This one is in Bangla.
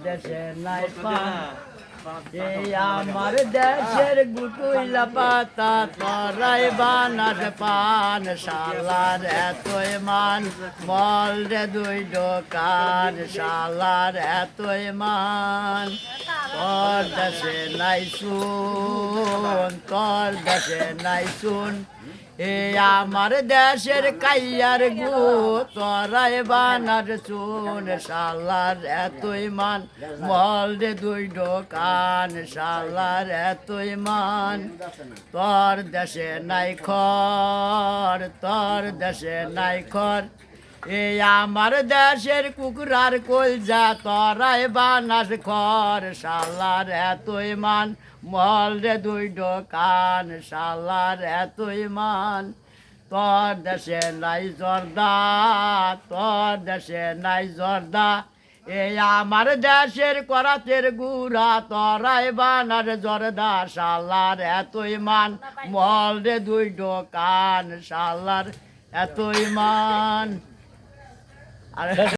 দেশে নাই পান এই আমার দেশের গুটুইলা পাতা তরাই বানাস পান শালার এতই মান মল রে দুই দোকান শালার এতই মান তোর দেশে নাই শুন তোর দেশে নাই শুন এই আমার দেশের কাইয়ার গু তোরাই বানার শুন শালার এতই মান মল রে দুই দোকান শালার এতই মান তোর দেশে নাই খর তোর দেশে নাই খর এই আমার দেশের কুকুরার কলজা তোরাই বানাস খর শালার এতই মান মল রে দুই দোকান শালার এতই মান তোর দেশে নাই জর্দা তোর দেশে নাই জর্দা এই আমার দেশের করাতের গুড়া তোরাই বানার জর্দা শালার এতই মান মল রে দুই দোকান শালার এতই মান আর